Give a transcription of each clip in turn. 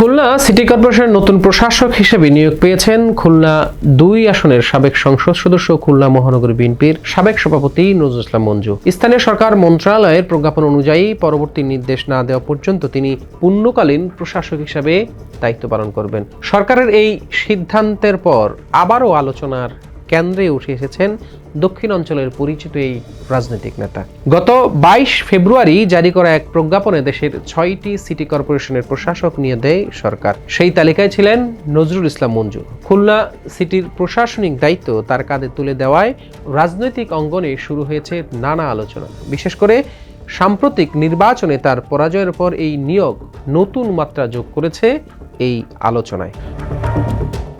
Khulna city কর্পোরেশনের নতুন প্রশাসক হিসেবে নিয়োগ পেয়েছেন খুলনা 2 আসনের সাবেক সংসদ সদস্য খুলনা মহানগর বিএনপির সাবেক সভাপতি নজরুল ইসলাম মঞ্জু। স্থানীয় সরকার মন্ত্রণালয়ের প্রজ্ঞাপন অনুযায়ী পরবর্তী নির্দেশ না দেওয়া পর্যন্ত তিনি পূর্ণকালীন প্রশাসক হিসেবে দায়িত্ব পালন করবেন। সরকারের এই সিদ্ধান্তের পর আবারও আলোচনার কেন্দ্রে উঠে এসেছেন দক্ষিণ অঞ্চলের পরিচিত এই রাজনৈতিক নেতা। গত 22 ফেব্রুয়ারি জারি করা এক প্রজ্ঞাপনে দেশের 6টি সিটি কর্পোরেশনের প্রশাসক নিয়ে দেয় সরকার। সেই তালিকায় ছিলেন নজরুল ইসলাম মঞ্জু। খুলনা সিটির প্রশাসনিক দায়িত্ব তার কাঁধে তুলে দেওয়ায় রাজনৈতিক অঙ্গনে শুরু হয়েছে নানা আলোচনা। বিশেষ করে সাম্প্রতিক নির্বাচনে তার পরাজয়ের পর এই নিয়োগ নতুন মাত্রা যোগ করেছে এই আলোচনায়।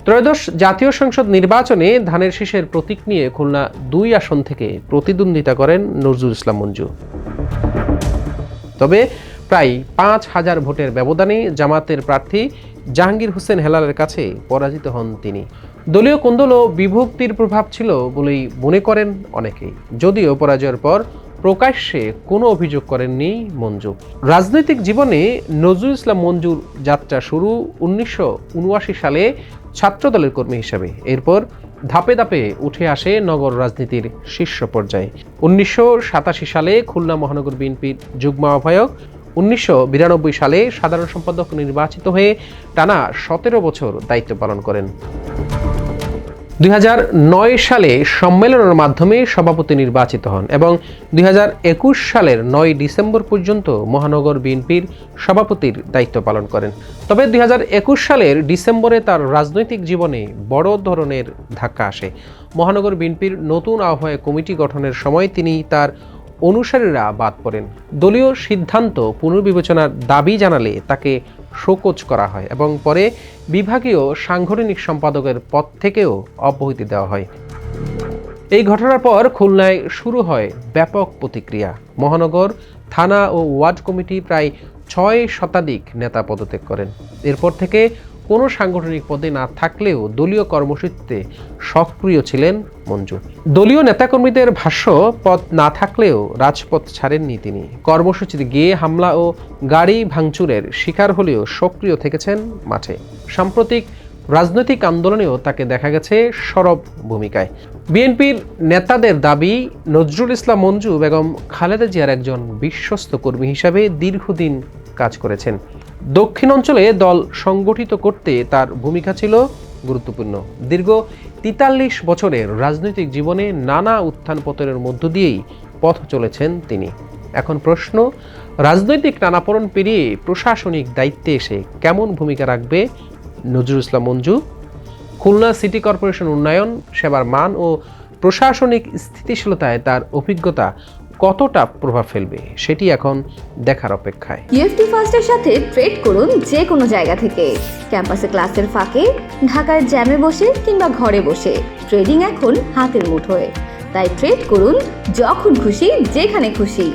ত্রয়োদশ জাতীয় সংসদ নির্বাচনে ধানের শীষের প্রতীক নিয়ে খুলনা 2 আসন থেকে প্রতিদ্বন্দ্বিতা করেন নজরুল ইসলাম মঞ্জু। তবে প্রায় 5,000 ভোটের ব্যবধানে জামাতের প্রার্থী জাহাঙ্গীর হোসেন হেলালের কাছে পরাজিত হন তিনি। দলীয় কোন্দল ও বিভক্তির প্রভাব ছিল বলেই মনে করেন অনেকেই, যদিও পরাজয়ের পর প্রকাশ্যে কোনো অভিযোগ করেননি মঞ্জু। রাজনৈতিক জীবনে নজরুল ইসলাম মঞ্জুর যাত্রা শুরু 1979 সালে ছাত্রদলের কর্মী হিসেবে। এরপর ধাপে ধাপে উঠে আসে নগর রাজনীতির শীর্ষ পর্যায়ে। 1987 সালে খুলনা মহানগর বিএনপির যুগ্ম আহ্বায়ক, 1992 সালে সাধারণ সম্পাদক নির্বাচিত হয়ে টানা 17 বছর দায়িত্ব পালন করেন। 2009 সালে সম্মেলনের মাধ্যমে সভাপতি নির্বাচিত হন এবং 2021 সালের 9 ডিসেম্বর পর্যন্ত মহানগর বিএনপির সভাপতির দায়িত্ব পালন করেন। তবে 2021 সালের ডিসেম্বরে তার রাজনৈতিক জীবনে বড় ধরনের ধাক্কা আসে। মহানগর বিএনপির নতুন আহ্বায়ক কমিটি গঠনের সময় তিনি তার অনুসারীরা বাদ পড়েন। দলীয় সিদ্ধান্ত পুনর্বিবেচনার দাবি জানালে তাকে শোকজ করা হয় এবং পরে বিভাগীয় সাংগঠনিক সম্পাদকের পদ থেকেও অব্যাহতি দেওয়া হয়। এই ঘটনার পর খুলনায় শুরু হয় ব্যাপক প্রতিক্রিয়া। মহানগর, থানা ও ওয়ার্ড কমিটি প্রায় 6 শতাধিক নেতা পদত্যাগ করেন। এরপর থেকে কোনো সাংগঠনিক পদে না থাকলেও দলীয় কর্মসূচিতে সক্রিয় ছিলেন মঞ্জু। দলীয় নেতাকর্মীদের ভাষ্য, পদ না থাকলেও রাজপথ ছাড়েননি তিনি। কর্মসূচিতে গিয়ে হামলা ও গাড়ি ভাঙচুরের শিকার হলেও সক্রিয় থেকেছেন মাঠে। সাম্প্রতিক রাজনৈতিক আন্দোলনেও তাকে দেখা গেছে সরব ভূমিকায়। বিএনপির নেতাদের দাবি, নজরুল ইসলাম মঞ্জু বেগম খালেদা জিয়ার একজন বিশ্বস্ত কর্মী হিসাবে দীর্ঘদিন কাজ করেছেন। দক্ষিণ অঞ্চলে দল সংগঠিত করতে তার ভূমিকা ছিল গুরুত্বপূর্ণ। দীর্ঘ 43 বছরের রাজনৈতিক জীবনে নানা উত্থান পতনের মধ্য দিয়েই পথ চলেছেন তিনি। এখন প্রশ্ন, রাজনৈতিক টানাপোড়েন পেরিয়ে প্রশাসনিক দায়িত্বে এসে কেমন ভূমিকা রাখবে নজরুল ইসলাম মঞ্জু? খুলনা সিটি কর্পোরেশন উন্নয়ন, সেবার মান ও প্রশাসনিক স্থিতিশীলতায় তার অভিজ্ঞতা কতটা প্রভাব ফেলবে সেটি এখন দেখার অপেক্ষায়। ইউএফটি ফার্স্টের সাথে ট্রেড করুন যে কোনো জায়গা থেকে। ক্যাম্পাসে ক্লাসের ফাঁকে, ঢাকার জ্যামে বসে কিংবা ঘরে বসে, ট্রেডিং এখন হাতের মুঠোয়। তাই ট্রেড করুন যখন খুশি, যেখানে খুশি।